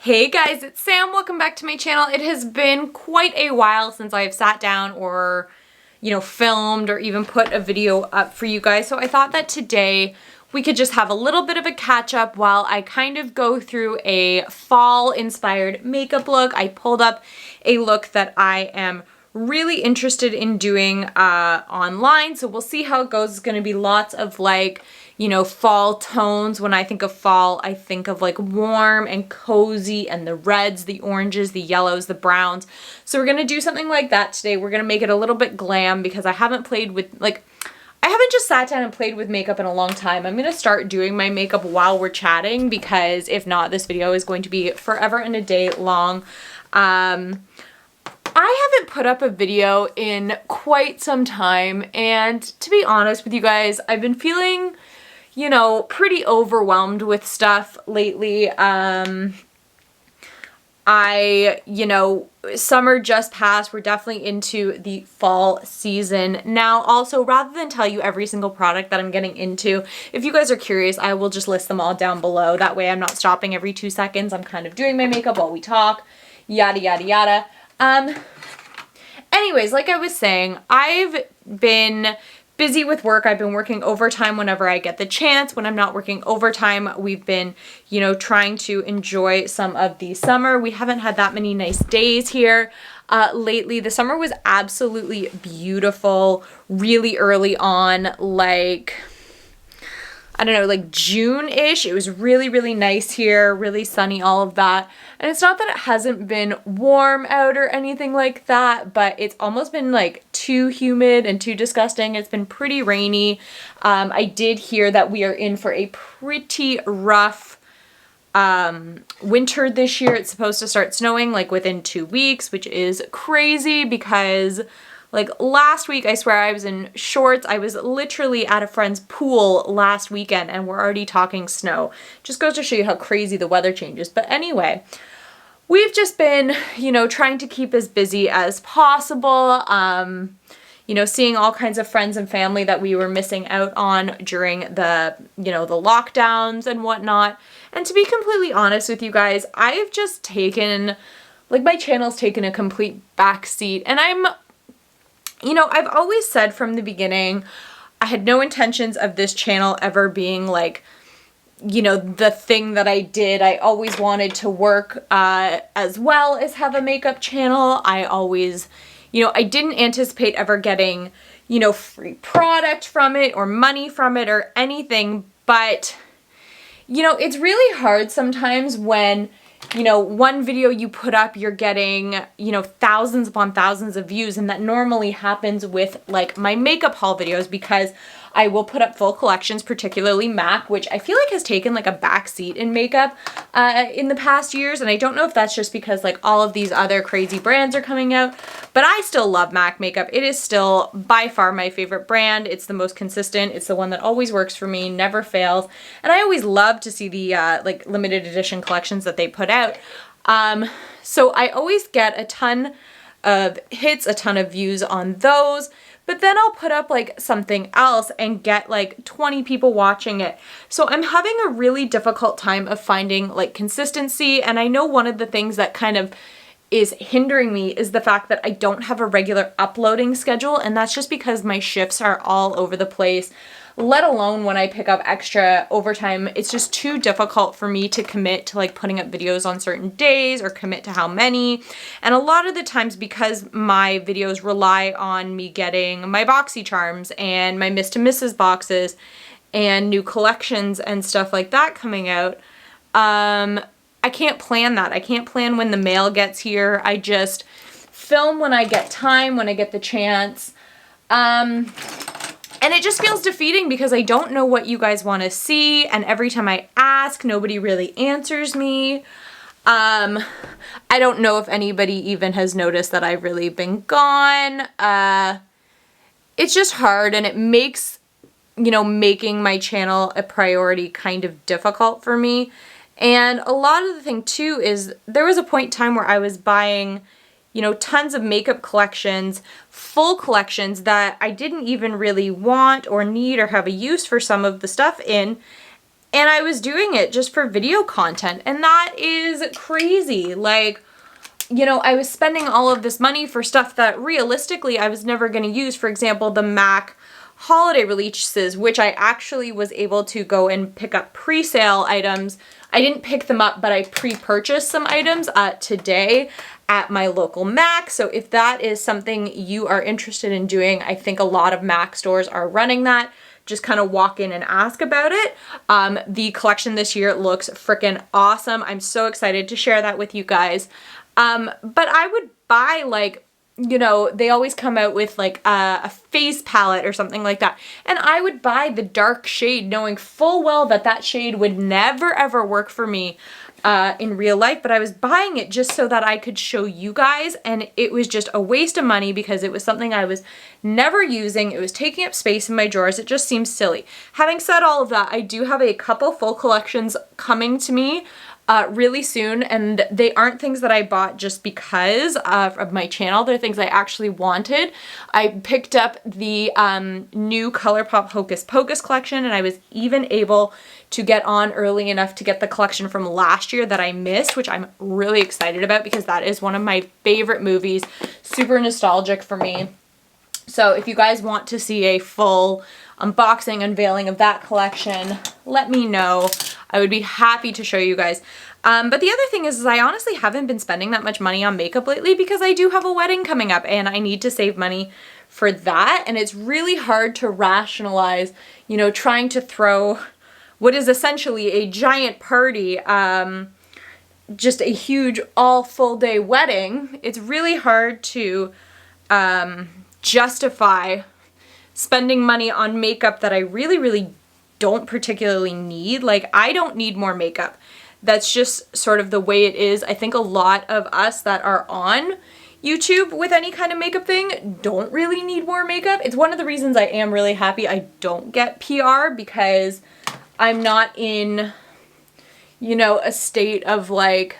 Hey guys, it's Sam. Welcome back to my channel. It has been quite a while since I've sat down or, filmed or even put a video up for you guys. So I thought that today we could just have a little bit of a catch up while I kind of go through a fall inspired makeup look. I pulled up a look that I am really interested in doing online. So we'll see how it goes. It's going to be lots of fall tones. When I think of fall, I think of warm and cozy and the reds, the oranges, the yellows, the browns. So we're going to do something like that today. We're going to make it a little bit glam because I haven't played with, I haven't just sat down and played with makeup in a long time. I'm going to start doing my makeup while we're chatting because if not, this video is going to be forever and a day long. I haven't put up a video in quite some time, and to be honest with you guys, I've been feeling pretty overwhelmed with stuff lately. Summer just passed. We're definitely into the fall season now. Also, rather than tell you every single product that I'm getting into, if you guys are curious, I will just list them all down below. That way I'm not stopping every 2 seconds. I'm kind of doing my makeup while we talk, yada, yada, yada. Anyways, like I was saying, I've been busy with work. I've been working overtime whenever I get the chance. When I'm not working overtime, we've been, trying to enjoy some of the summer. We haven't had that many nice days here lately. The summer was absolutely beautiful, really early on, June-ish. It was really, really nice here, really sunny, all of that. And it's not that it hasn't been warm out or anything like that, but it's almost been too humid and too disgusting. It's been pretty rainy. I did hear that we are in for a pretty rough winter this year. It's supposed to start snowing within 2 weeks, which is crazy because last week, I swear I was in shorts. I was literally at a friend's pool last weekend and we're already talking snow. Just goes to show you how crazy the weather changes. But anyway, we've just been, trying to keep as busy as possible. Seeing all kinds of friends and family that we were missing out on during the, the lockdowns and whatnot. And to be completely honest with you guys, I've just taken, my channel's taken a complete backseat, and I've always said from the beginning, I had no intentions of this channel ever being the thing that I did. I always wanted to work as well as have a makeup channel. I always, I didn't anticipate ever getting, free product from it or money from it or anything. But, it's really hard sometimes when one video you put up, you're getting, thousands upon thousands of views. And that normally happens with my makeup haul videos because I will put up full collections, particularly MAC, which I feel has taken a back seat in makeup in the past years. And I don't know if that's just because all of these other crazy brands are coming out, but I still love MAC makeup. It is still by far my favorite brand. It's the most consistent. It's the one that always works for me, never fails. And I always love to see the limited edition collections that they put out. So I always get a ton of hits, a ton of views on those. But then I'll put up something else and get 20 people watching it. So I'm having a really difficult time of finding consistency. And I know one of the things that kind of is hindering me is the fact that I don't have a regular uploading schedule. And that's just because my shifts are all over the place. Let alone when I pick up extra overtime, it's just too difficult for me to commit to putting up videos on certain days or commit to how many. And a lot of the times, because my videos rely on me getting my BoxyCharms and my Miss to Mrs. boxes and new collections and stuff like that coming out, I can't plan that. I can't plan when the mail gets here. I just film when I get time, when I get the chance. And it just feels defeating because I don't know what you guys want to see. And every time I ask, nobody really answers me. I don't know if anybody even has noticed that I've really been gone. It's just hard, and it makes, making my channel a priority kind of difficult for me. And a lot of the thing too is there was a point in time where I was buying tons of makeup collections, full collections that I didn't even really want or need or have a use for some of the stuff in. And I was doing it just for video content, and that is crazy. Like, you know, I was spending all of this money for stuff that realistically I was never going to use. For example, the MAC holiday releases, which I actually was able to go and pick up pre-sale items. I didn't pick them up, but I pre-purchased some items today at my local MAC. So if that is something you are interested in doing, I think a lot of MAC stores are running that. Just kind of walk in and ask about it. The collection this year looks freaking awesome. I'm so excited to share that with you guys. But I would buy, like, you know, they always come out with like a face palette or something like that. And I would buy the dark shade knowing full well that that shade would never ever work for me in real life, but I was buying it just so that I could show you guys, and it was just a waste of money because it was something I was never using. It was taking up space in my drawers. It just seems silly. Having said all of that, I do have a couple full collections coming to me really soon, and they aren't things that I bought just because of my channel. They're things I actually wanted. I picked up the new Colourpop Hocus Pocus collection, and I was even able to get on early enough to get the collection from last year that I missed, which I'm really excited about because that is one of my favorite movies. Super nostalgic for me. So if you guys want to see a full unboxing, unveiling of that collection, let me know. I would be happy to show you guys. But the other thing is I honestly haven't been spending that much money on makeup lately because I do have a wedding coming up and I need to save money for that. And it's really hard to rationalize, you know, trying to throw what is essentially a giant party, just a huge all full day wedding. It's really hard to justify spending money on makeup that I really don't particularly need. Like, I don't need more makeup. That's just sort of the way it is. I think a lot of us that are on YouTube with any kind of makeup thing don't really need more makeup. It's one of the reasons I am really happy I don't get PR, because I'm not in, you know, a state of like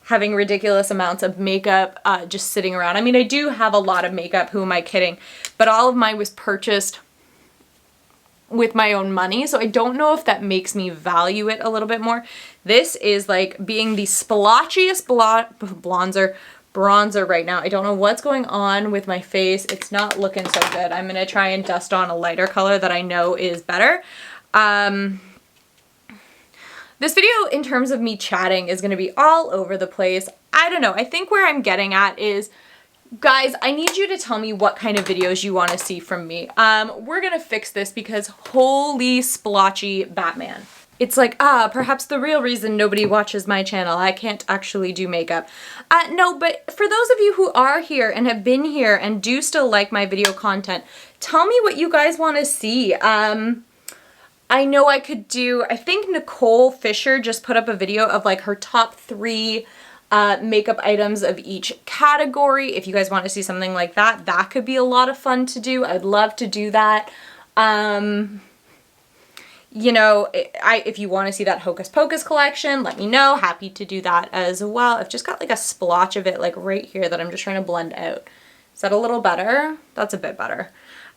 having ridiculous amounts of makeup just sitting around. I mean, I do have a lot of makeup, who am I kidding? But all of mine was purchased with my own money, so I don't know if that makes me value it a little bit more. This is like being the splotchiest bronzer right now. I don't know what's going on with my face. It's not looking so good. I'm gonna try and dust on a lighter color that I know is better. This video, in terms of me chatting, is going to be all over the place. I don't know. I think where I'm getting at is, guys, I need you to tell me what kind of videos you want to see from me. We're going to fix this because holy splotchy Batman. It's like, perhaps the real reason nobody watches my channel, I can't actually do makeup. No, but for those of you who are here and have been here and do still like my video content, tell me what you guys want to see. I know I could do, I think Nicole Fisher just put up a video of like her top 3 makeup items of each category. If you guys want to see something like that, that could be a lot of fun to do. I'd love to do that. You know, if you want to see that Hocus Pocus collection, let me know. Happy to do that as well. I've just got like a splotch of it like right here that I'm just trying to blend out. Is that a little better? That's a bit better.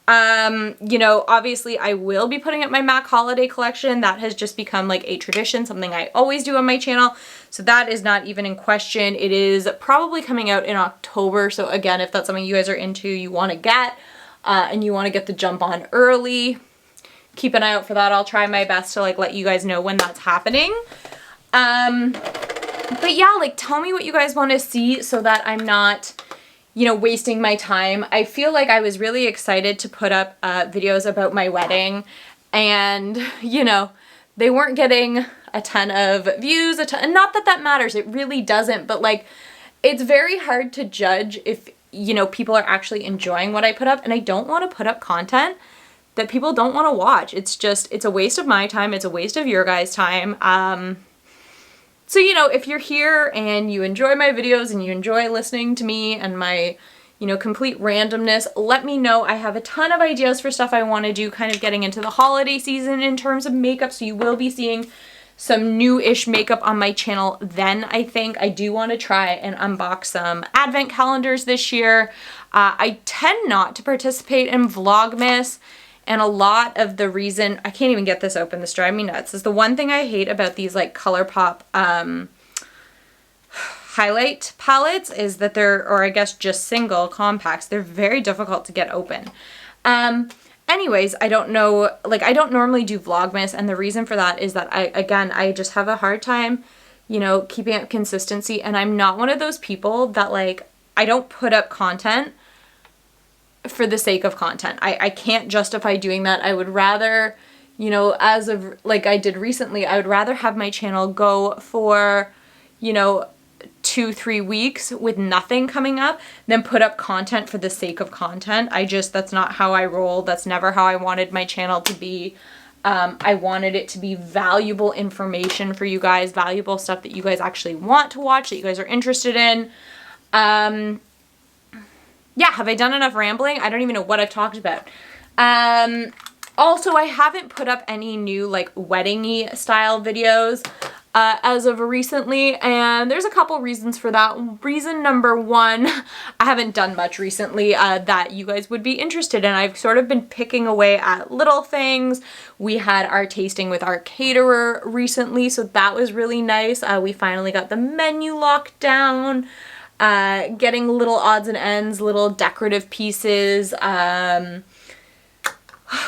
You know, obviously I will be putting up my MAC holiday collection. That has just become like a tradition, something I always do on my channel. So that is not even in question. It is probably coming out in October. So again, if that's something you guys are into, you want to get, and you want to get the jump on early, keep an eye out for that. I'll try my best to like let you guys know when that's happening. But yeah, like tell me what you guys want to see so that I'm not, you know, wasting my time. I feel like I was really excited to put up videos about my wedding, and you know, they weren't getting a ton of views, and not that that matters, it really doesn't, but like it's very hard to judge if, you know, people are actually enjoying what I put up, and I don't want to put up content that people don't want to watch. It's just, it's a waste of my time, it's a waste of your guys' time. So, you know, if you're here and you enjoy my videos and you enjoy listening to me and my, you know, complete randomness, let me know. I have a ton of ideas for stuff I want to do, kind of getting into the holiday season in terms of makeup. So you will be seeing some new-ish makeup on my channel then, I think. I do want to try and unbox some advent calendars this year. I tend not to participate in Vlogmas, And a lot of the reason, I can't even get this open, this drives me nuts, is the one thing I hate about these like Colourpop highlight palettes is that they're, or I guess just single compacts, they're very difficult to get open. Anyways, I don't know, like I don't normally do Vlogmas, and the reason for that is that I just have a hard time, you know, keeping up consistency, and I'm not one of those people that like, I don't put up content for the sake of content. I can't justify doing that. I would rather, you know, as of like I did recently, I would rather have my channel go for, you know, 2-3 weeks with nothing coming up than put up content for the sake of content. That's not how I roll. That's never how I wanted my channel to be. I wanted it to be valuable information for you guys, valuable stuff that you guys actually want to watch, that you guys are interested in. Yeah, have I done enough rambling? I don't even know what I've talked about. Also, I haven't put up any new like wedding-y style videos as of recently, and there's a couple reasons for that. Reason number one, I haven't done much recently that you guys would be interested in. I've sort of been picking away at little things. We had our tasting with our caterer recently, so that was really nice. We finally got the menu locked down. Getting little odds and ends, little decorative pieces.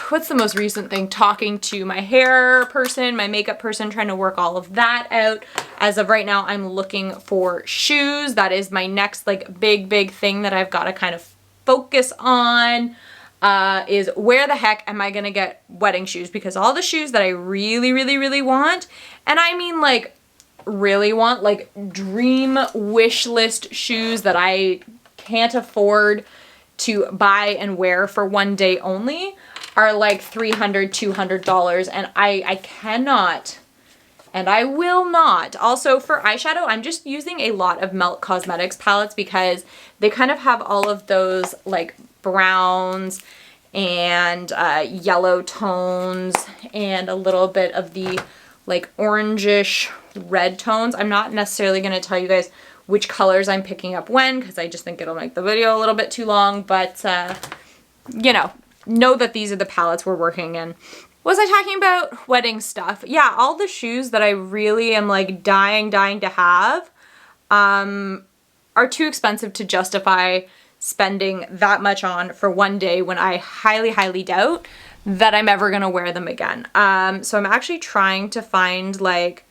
What's the most recent thing? Talking to my hair person, my makeup person, trying to work all of that out. As of right now, I'm looking for shoes. That is my next like big thing that I've got to kind of focus on. Is where the heck am I gonna get wedding shoes? Because all the shoes that I really want, and I mean like really want, like dream wish list shoes that I can't afford to buy and wear for one day only, are like $300, $200, and I cannot, and I will not. Also for eyeshadow, I'm just using a lot of Melt Cosmetics palettes because they kind of have all of those like browns and yellow tones and a little bit of the like orangish red tones. I'm not necessarily going to tell you guys which colors I'm picking up when, because I just think it'll make the video a little bit too long, but you know that these are the palettes we're working in. Was I talking about wedding stuff? Yeah, all the shoes that I really am like dying to have are too expensive to justify spending that much on for one day when I highly doubt that I'm ever gonna wear them again. So I'm actually trying to find like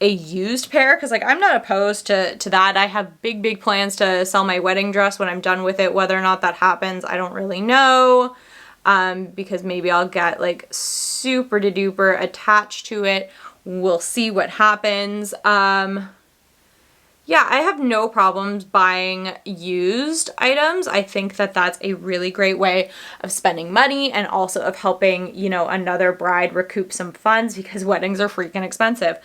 a used pair, because like I'm not opposed to that. I have big plans to sell my wedding dress when I'm done with it. Whether or not that happens, I don't really know, because maybe I'll get like super duper attached to it. We'll see what happens. Yeah, I have no problems buying used items. I think that that's a really great way of spending money and also of helping, you know, another bride recoup some funds, because weddings are freaking expensive.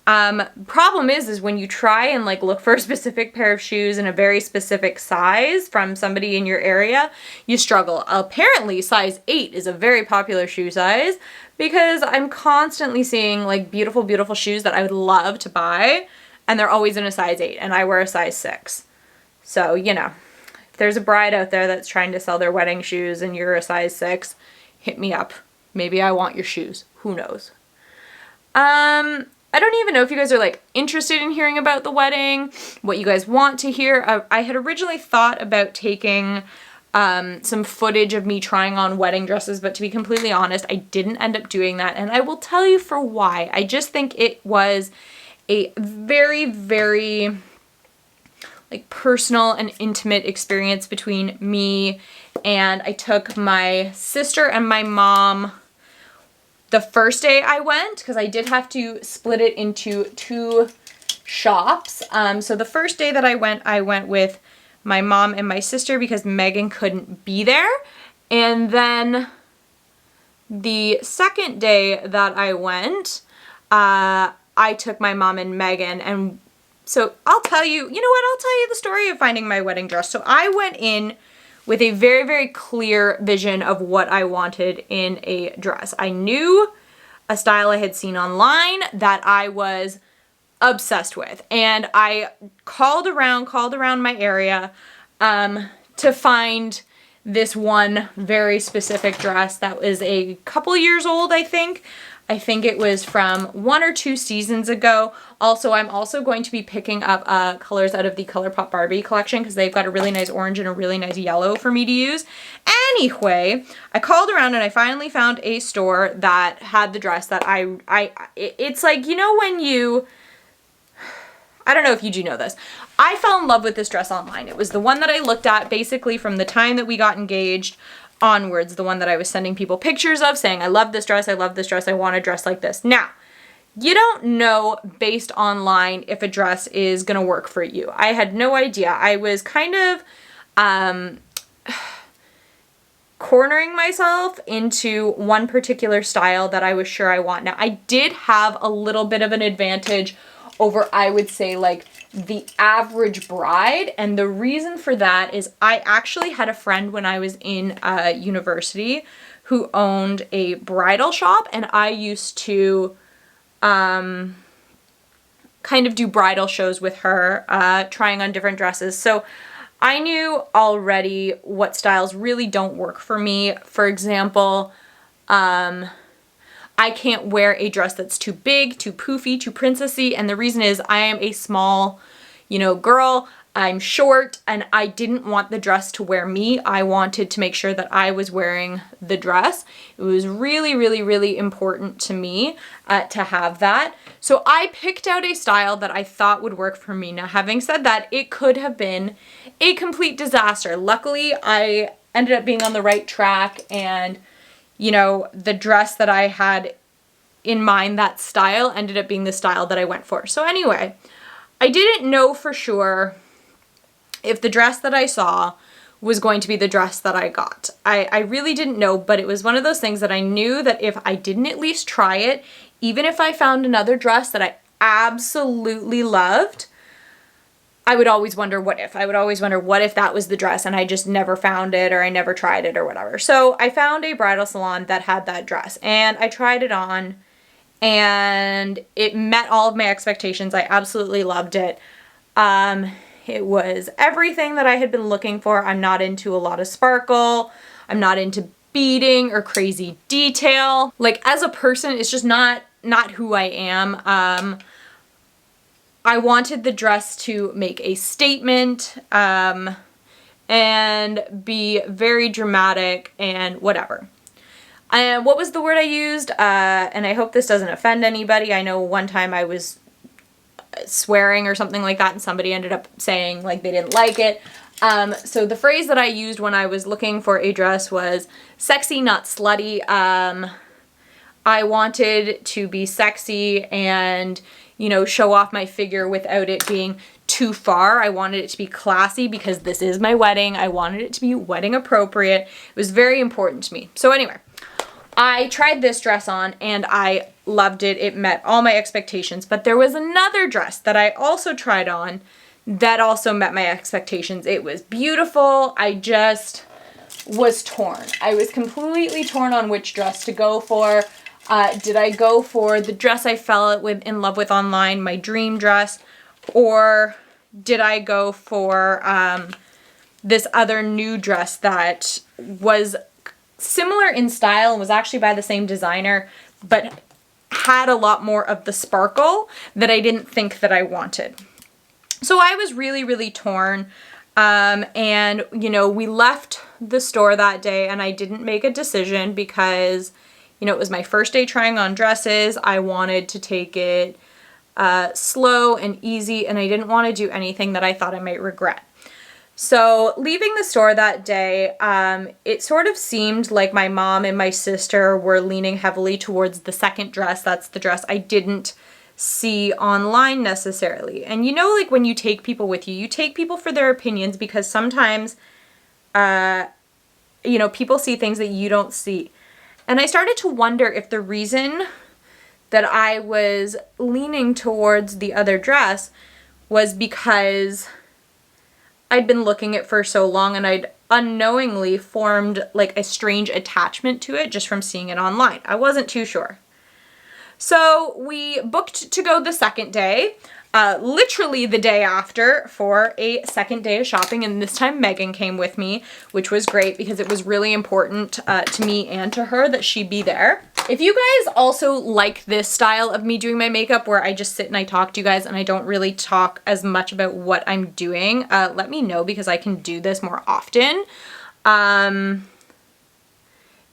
Problem is when you try and like look for a specific pair of shoes in a very specific size from somebody in your area, you struggle. Apparently size 8 is a very popular shoe size, because I'm constantly seeing like beautiful shoes that I would love to buy, and they're always in a size 8, and I wear a size 6. So, you know, if there's a bride out there that's trying to sell their wedding shoes and you're a size 6, hit me up. Maybe I want your shoes. Who knows? I don't even know if you guys are like interested in hearing about the wedding, what you guys want to hear. I had originally thought about taking some footage of me trying on wedding dresses, but to be completely honest, I didn't end up doing that, and I will tell you for why. I just think it was a very like personal and intimate experience between me, and I took my sister and my mom the first day I went, because I did have to split it into 2 shops. So the first day that I went with my mom and my sister because Megan couldn't be there. And then the second day that I went, I took my mom and Megan, and so I'll tell you, you know what, I'll tell you the story of finding my wedding dress. So I went in with a very clear vision of what I wanted in a dress. I knew a style I had seen online that I was obsessed with, and I called around my area to find this one very specific dress that was a couple years old, I think. I think it was from 1 or 2 seasons ago. Also, I'm also going to be picking up colors out of the Colourpop Barbie collection because they've got a really nice orange and a really nice yellow for me to use. Anyway, I called around and I finally found a store that had the dress that it's like, you know when you, I don't know if you do know this. I fell in love with this dress online. It was the one that I looked at basically from the time that we got engaged onwards, the one that I was sending people pictures of saying, I love this dress, I love this dress, I want a dress like this. Now, you don't know based online if a dress is gonna work for you. I had no idea. I was kind of cornering myself into one particular style that I was sure I want. Now, I did have a little bit of an advantage over, I would say, like the average bride. And the reason for that is I actually had a friend when I was in university who owned a bridal shop, and I used to kind of do bridal shows with her, trying on different dresses. So I knew already what styles really don't work for me. For example, I can't wear a dress that's too big, too poofy, too princessy, and the reason is I am a small, girl. I'm short, and I didn't want the dress to wear me. I wanted to make sure that I was wearing the dress. It was really, really, really important to me to have that. So I picked out a style that I thought would work for me. Now, having said that, it could have been a complete disaster. Luckily, I ended up being on the right track, and the dress that I had in mind, that style, ended up being the style that I went for. So anyway, I didn't know for sure if the dress that I saw was going to be the dress that I got. I really didn't know, but it was one of those things that I knew that if I didn't at least try it, even if I found another dress that I absolutely loved, I would always wonder what if. I would always wonder what if that was the dress and I just never found it or I never tried it or whatever. So I found a bridal salon that had that dress and I tried it on and it met all of my expectations. I absolutely loved it. It was everything that I had been looking for. I'm not into a lot of sparkle. I'm not into beading or crazy detail. Like as a person, it's just not who I am. I wanted the dress to make a statement and be very dramatic and whatever. And what was the word I used? And I hope this doesn't offend anybody. I know one time I was swearing or something like that and somebody ended up saying like they didn't like it. So the phrase that I used when I was looking for a dress was sexy, not slutty. I wanted to be sexy and show off my figure without it being too far. I wanted it to be classy because this is my wedding. I wanted it to be wedding appropriate. It was very important to me. So anyway, I tried this dress on and I loved it. It met all my expectations, but there was another dress that I also tried on that also met my expectations. It was beautiful. I just was torn. I was completely torn on which dress to go for. Did I go for the dress I fell in love with online, my dream dress, or did I go for this other new dress that was similar in style and was actually by the same designer, but had a lot more of the sparkle that I didn't think that I wanted. So I was really, really torn. And we left the store that day and I didn't make a decision because it was my first day trying on dresses. I wanted to take it slow and easy, and I didn't want to do anything that I thought I might regret. So leaving the store that day, it sort of seemed like my mom and my sister were leaning heavily towards the second dress. That's the dress I didn't see online necessarily. And like when you take people with you, you take people for their opinions because sometimes, people see things that you don't see. And I started to wonder if the reason that I was leaning towards the other dress was because I'd been looking at it for so long and I'd unknowingly formed like a strange attachment to it just from seeing it online. I wasn't too sure. So we booked to go the second day. literally the day after for a second day of shopping, and this time Megan came with me, which was great because it was really important to me and to her that she be there. If you guys also like this style of me doing my makeup where I just sit and I talk to you guys and I don't really talk as much about what I'm doing, let me know because I can do this more often.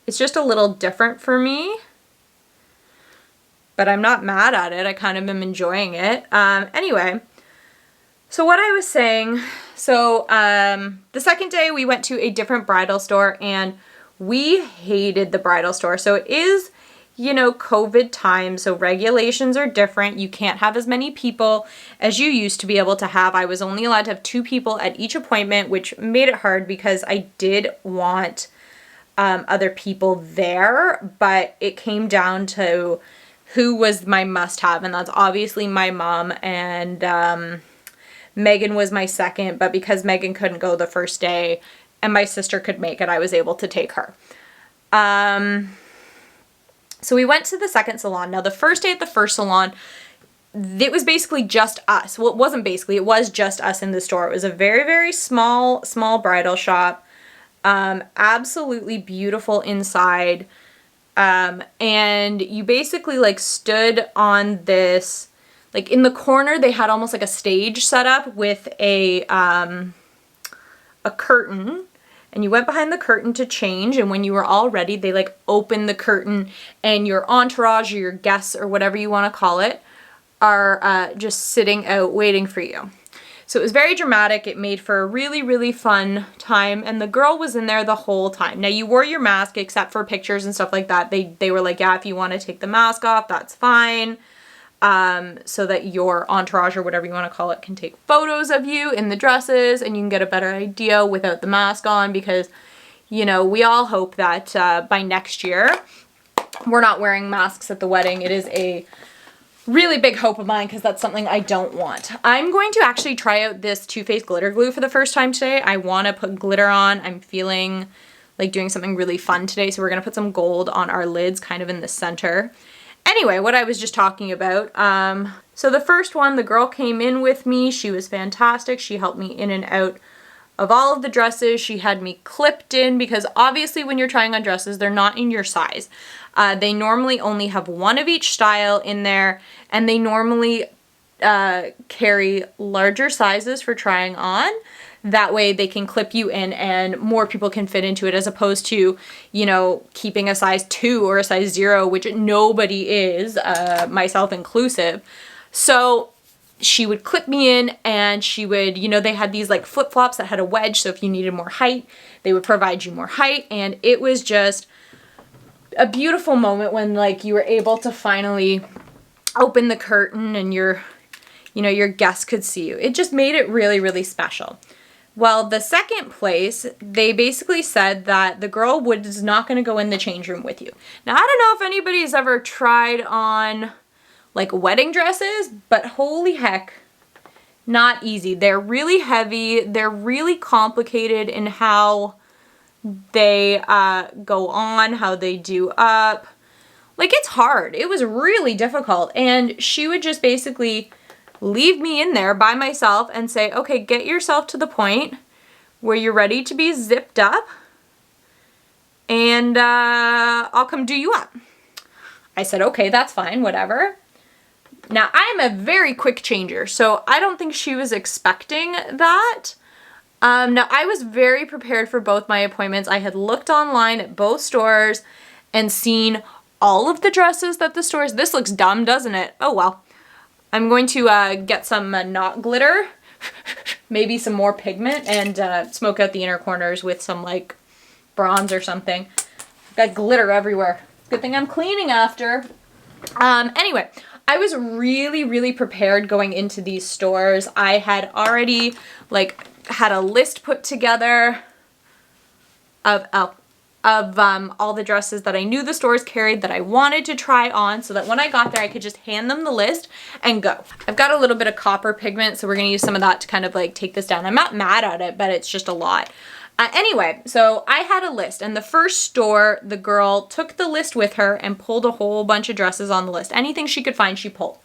It's just a little different for me, but I'm not mad at it. I kind of am enjoying it. Anyway, so what I was saying, so the second day we went to a different bridal store and we hated the bridal store. So it is, you know, COVID time, so regulations are different. You can't have as many people as you used to be able to have. I was only allowed to have 2 people at each appointment, which made it hard because I did want other people there, but it came down to who was my must-have, and that's obviously my mom, and Megan was my second, but because Megan couldn't go the first day and my sister could make it, I was able to take her. So we went to the second salon. Now the first day at the first salon, it was basically just us. Well, it wasn't basically, it was just us in the store. It was a very, very small bridal shop. Absolutely beautiful inside. And you basically like stood on this, like in the corner, they had almost like a stage set up with a curtain, and you went behind the curtain to change. And when you were all ready, they like opened the curtain and your entourage or your guests or whatever you want to call it are just sitting out waiting for you. So it was very dramatic. It made for a really, really fun time. And the girl was in there the whole time. Now you wore your mask except for pictures and stuff like that. They were like, yeah, if you want to take the mask off, that's fine. So that your entourage or whatever you want to call it can take photos of you in the dresses and you can get a better idea without the mask on, because, you know, we all hope that by next year we're not wearing masks at the wedding. It is a really big hope of mine because that's something I don't want. I'm going to actually try out this Too Faced glitter glue for the first time today. I want to put glitter on. I'm feeling like doing something really fun today, so we're going to put some gold on our lids kind of in the center. Anyway, what I was just talking about. So the first one, the girl came in with me. She was fantastic. She helped me in and out of all of the dresses. She had me clipped in because obviously when you're trying on dresses, they're not in your size. They normally only have one of each style in there, and they normally carry larger sizes for trying on. That way they can clip you in and more people can fit into it, as opposed to, you know, keeping a size 2 or a size 0, which nobody is, myself inclusive. So she would clip me in and she would, you know, they had these like flip-flops that had a wedge, so if you needed more height, they would provide you more height, and it was just a beautiful moment when like you were able to finally open the curtain and your guests could see you. It just made it really, really special. Well, the second place, they basically said that the girl was not going to go in the change room with you. Now, I don't know if anybody's ever tried on like wedding dresses, but holy heck, not easy. They're really heavy. They're really complicated in how they go on, how they do up. Like, it's hard. It was really difficult. And she would just basically leave me in there by myself and say, okay, get yourself to the point where you're ready to be zipped up and I'll come do you up. I said, okay, that's fine, whatever. Now, I'm a very quick changer, so I don't think she was expecting that. Now, I was very prepared for both my appointments. I had looked online at both stores and seen all of the dresses that the stores... This looks dumb, doesn't it? Oh, well. I'm going to get some not glitter, maybe some more pigment, and smoke out the inner corners with some, like, bronze or something. Got glitter everywhere. Good thing I'm cleaning after. Anyway, I was really, really prepared going into these stores. I had already, like, had a list put together of all the dresses that I knew the stores carried that I wanted to try on, so that when I got there I could just hand them the list and go. I've got a little bit of copper pigment, so we're gonna use some of that to kind of like take this down. I'm not mad at it, but it's just a lot. Anyway, so I had a list, and the first store, the girl took the list with her and pulled a whole bunch of dresses on the list. Anything she could find, she pulled.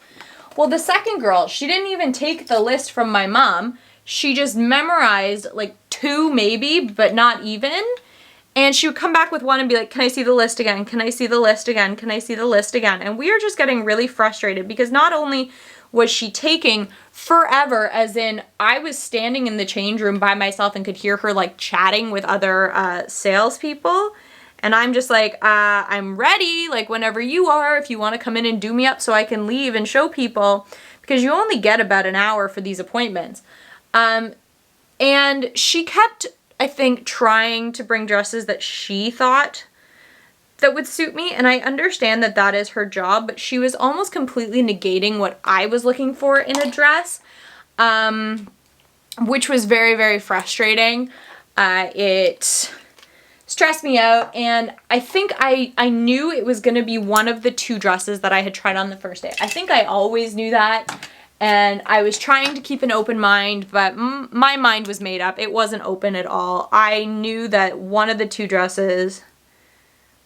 Well, the second girl, she didn't even take the list from my mom. She just memorized like 2 maybe, but not even. And she would come back with one and be like, can I see the list again? Can I see the list again? Can I see the list again? And we were just getting really frustrated because not only was she taking forever, as in I was standing in the change room by myself and could hear her like chatting with other salespeople. And I'm just like, I'm ready, like whenever you are, if you want to come in and do me up so I can leave and show people, because you only get about an hour for these appointments. And she kept, I think, trying to bring dresses that she thought that would suit me. And I understand that that is her job, but she was almost completely negating what I was looking for in a dress, which was very, very frustrating. It stressed me out, and I think I knew it was going to be one of the 2 dresses that I had tried on the first day. I think I always knew that, and I was trying to keep an open mind, but my mind was made up. It wasn't open at all. I knew that one of the 2 dresses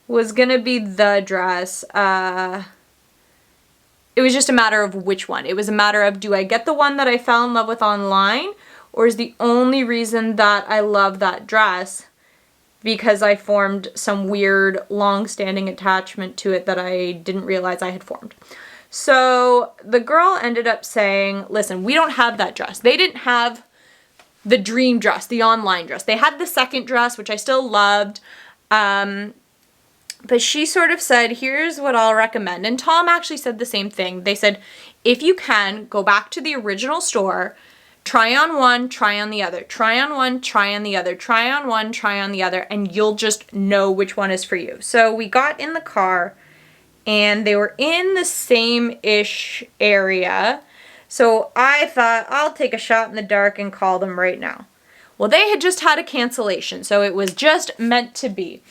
was going to be the dress. It was just a matter of which one. It was a matter of, do I get the one that I fell in love with online, or is the only reason that I love that dress because I formed some weird long-standing attachment to it that I didn't realize I had formed. So the girl ended up saying, listen, we don't have that dress. They didn't have the dream dress, the online dress. They had the second dress, which I still loved. But she sort of said, here's what I'll recommend. And Tom actually said the same thing. They said, if you can, go back to the original store, try on one, try on the other, try on one, try on the other, try on one, try on the other, and you'll just know which one is for you. So we got in the car, and they were in the same-ish area. So I thought, I'll take a shot in the dark and call them right now. Well, they had just had a cancellation, so it was just meant to be.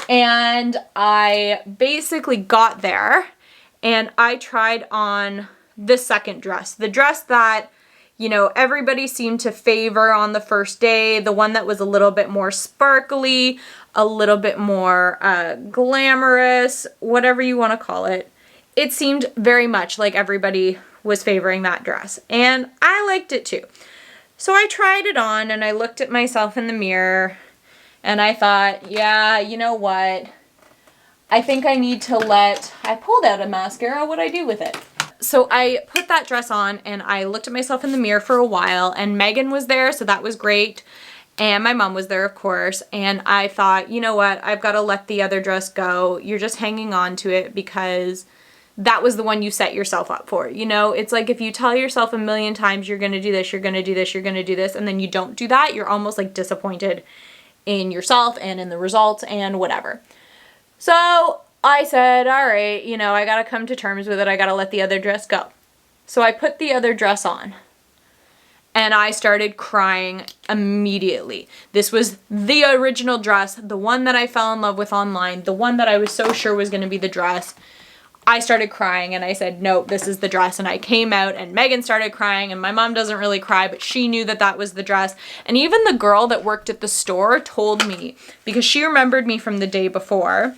And I basically got there, and I tried on the second dress. The dress that, you know, everybody seemed to favor on the first day, the one that was a little bit more sparkly, a little bit more glamorous, whatever you want to call it. It seemed very much like everybody was favoring that dress, and I liked it too. So I tried it on, and I looked at myself in the mirror, and I thought, yeah, you know what? I think I need to I pulled out a mascara. What'd I do with it? So I put that dress on, and I looked at myself in the mirror for a while, and Megan was there, so that was great. And my mom was there, of course. And I thought, you know what? I've got to let the other dress go. You're just hanging on to it because that was the one you set yourself up for. You know, it's like if you tell yourself a million times you're going to do this, you're going to do this, you're going to do this, and then you don't do that, you're almost like disappointed in yourself and in the results and whatever. So I said, all right, you know, I got to come to terms with it. I got to let the other dress go. So I put the other dress on, and I started crying immediately. This was the original dress, the one that I fell in love with online, the one that I was so sure was going to be the dress. I started crying, and I said, no, this is the dress. And I came out, and Megan started crying, and my mom doesn't really cry, but she knew that that was the dress. And even the girl that worked at the store told me, because she remembered me from the day before,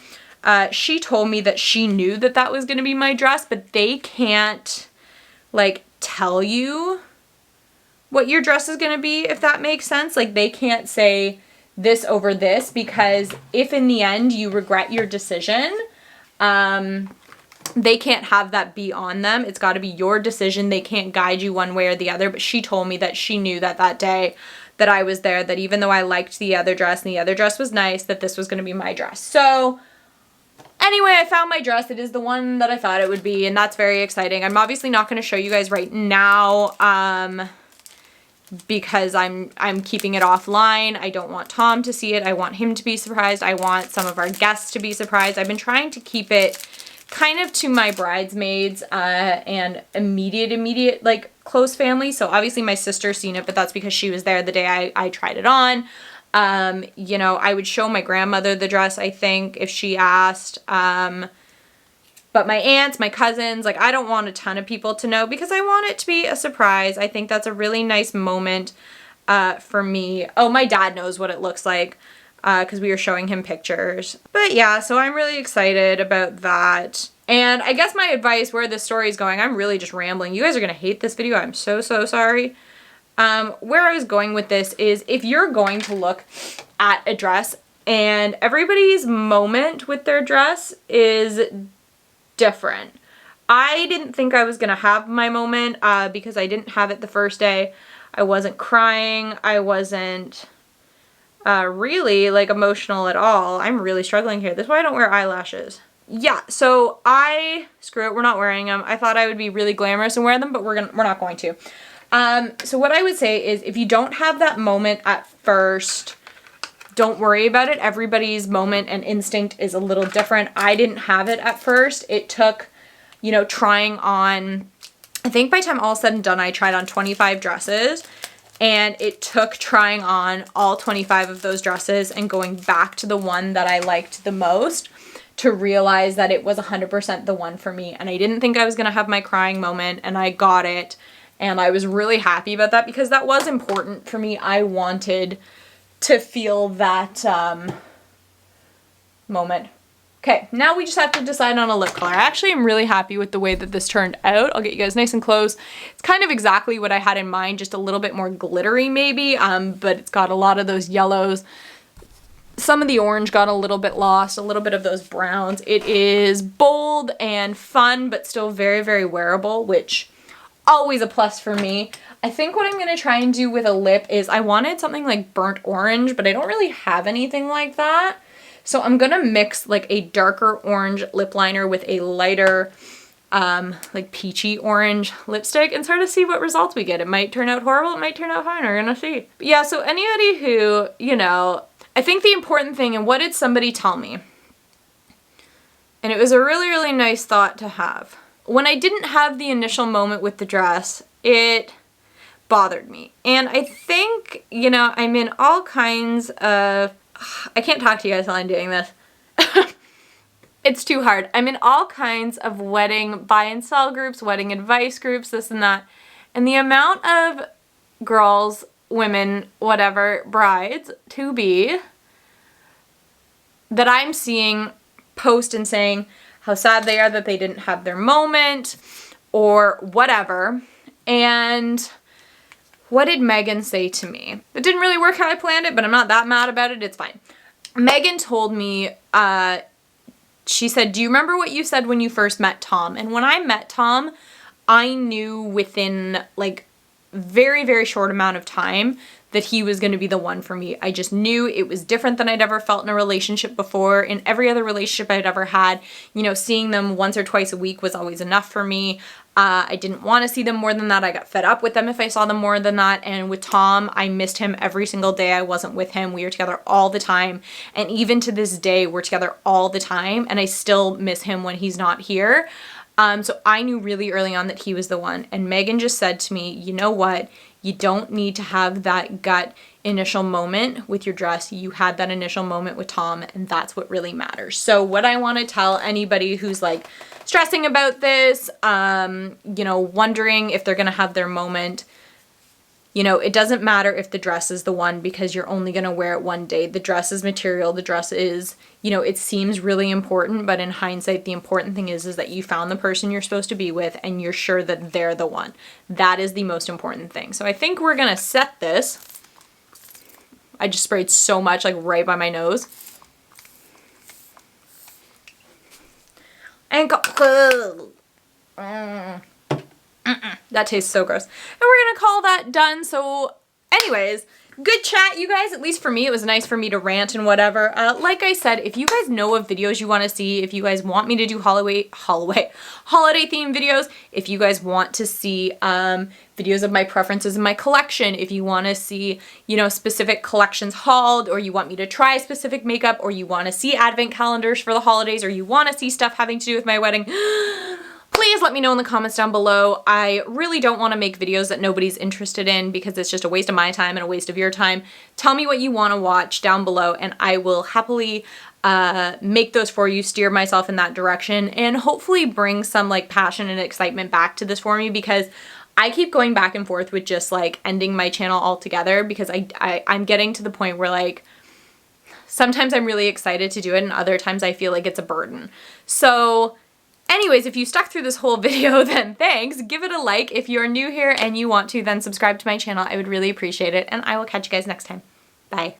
she told me that she knew that that was going to be my dress, but they can't, like, tell you what your dress is going to be, if that makes sense. Like, they can't say this over this, because if in the end you regret your decision, they can't have that be on them. It's got to be your decision. They can't guide you one way or the other. But she told me that she knew that that day that I was there, that even though I liked the other dress and the other dress was nice, that this was going to be my dress. So anyway, I found my dress. It is the one that I thought it would be, and that's very exciting. I'm obviously not going to show you guys right now because I'm keeping it offline. I don't want Tom to see it. I want him to be surprised. I want some of our guests to be surprised. I've been trying to keep it kind of to my bridesmaids and immediate like close family. So obviously my sister's seen it, but that's because she was there the day I tried it on. You know, I would show my grandmother the dress, I think, if she asked. But my aunts, my cousins, like, I don't want a ton of people to know because I want it to be a surprise. I think that's a really nice moment for me. Oh, my dad knows what it looks like because we were showing him pictures. But yeah, so I'm really excited about that. And I guess my advice, where this story is going, I'm really just rambling. You guys are going to hate this video. I'm so, so sorry. Where I was going with this is, if you're going to look at a dress and everybody's moment with their dress is different. I didn't think I was going to have my moment because I didn't have it the first day. I wasn't crying. I wasn't really like emotional at all. I'm really struggling here. This is why I don't wear eyelashes. Yeah, so screw it, we're not wearing them. I thought I would be really glamorous and wear them, but we're not going to. So what I would say is, if you don't have that moment at first, don't worry about it. Everybody's moment and instinct is a little different. I didn't have it at first. It took, you know, trying on, I think by the time all said and done, I tried on 25 dresses, and it took trying on all 25 of those dresses and going back to the one that I liked the most to realize that it was 100% the one for me. And I didn't think I was gonna have my crying moment, and I got it. And I was really happy about that because that was important for me. I wanted to feel that moment. Okay, now we just have to decide on a lip color. I actually am really happy with the way that this turned out. I'll get you guys nice and close. It's kind of exactly what I had in mind, just a little bit more glittery maybe, but it's got a lot of those yellows. Some of the orange got a little bit lost, a little bit of those browns. It is bold and fun, but still very, very wearable, which always a plus for me. I think what I'm going to try and do with a lip is, I wanted something like burnt orange, but I don't really have anything like that. So I'm going to mix like a darker orange lip liner with a lighter like peachy orange lipstick and sort of see what results we get. It might turn out horrible, it might turn out fine, we're going to see. But yeah, so anybody who, you know, I think the important thing, and what did somebody tell me? And it was a really, really nice thought to have. When I didn't have the initial moment with the dress, it bothered me. And I think, you know, I'm in all kinds of, I can't talk to you guys while I'm doing this. It's too hard. I'm in all kinds of wedding buy and sell groups, wedding advice groups, this and that. And the amount of girls, women, whatever, brides to be that I'm seeing post and saying how sad they are that they didn't have their moment or whatever. And what did Megan say to me? It didn't really work how I planned it, but I'm not that mad about it. It's fine. Megan told me, she said, do you remember what you said when you first met Tom? And when I met Tom, I knew within like very, very short amount of time that he was going to be the one for me. I just knew it was different than I'd ever felt in a relationship before. In every other relationship I'd ever had, you know, seeing them once or twice a week was always enough for me. I didn't want to see them more than that. I got fed up with them if I saw them more than that. And with Tom, I missed him every single day I wasn't with him. We were together all the time. And even to this day, we're together all the time. And I still miss him when he's not here. So I knew really early on that he was the one. And Megan just said to me, you know what? You don't need to have that gut initial moment with your dress. You had that initial moment with Tom, and that's what really matters. So what I want to tell anybody who's like stressing about this, you know, wondering if they're going to have their moment, you know, it doesn't matter if the dress is the one because you're only going to wear it one day. The dress is material. The dress is, you know, it seems really important, but in hindsight, the important thing is that you found the person you're supposed to be with and you're sure that they're the one. That is the most important thing. So I think we're going to set this. I just sprayed so much, like right by my nose. And go. That tastes so gross. And we're gonna call that done. So anyways, good chat, you guys. At least for me, it was nice for me to rant and whatever. Like I said, if you guys know of videos you want to see, if you guys want me to do holiday themed videos, if you guys want to see videos of my preferences in my collection, if you want to see, you know, specific collections hauled, or you want me to try specific makeup, or you want to see advent calendars for the holidays, or you want to see stuff having to do with my wedding, please let me know in the comments down below. I really don't want to make videos that nobody's interested in because it's just a waste of my time and a waste of your time. Tell me what you want to watch down below and I will happily make those for you, steer myself in that direction, and hopefully bring some like passion and excitement back to this for me, because I keep going back and forth with just like ending my channel altogether because I'm getting to the point where like sometimes I'm really excited to do it and other times I feel like it's a burden. So Anyways, if you stuck through this whole video, then thanks. Give it a like. If you're new here and you want to, then subscribe to my channel. I would really appreciate it, and I will catch you guys next time. Bye.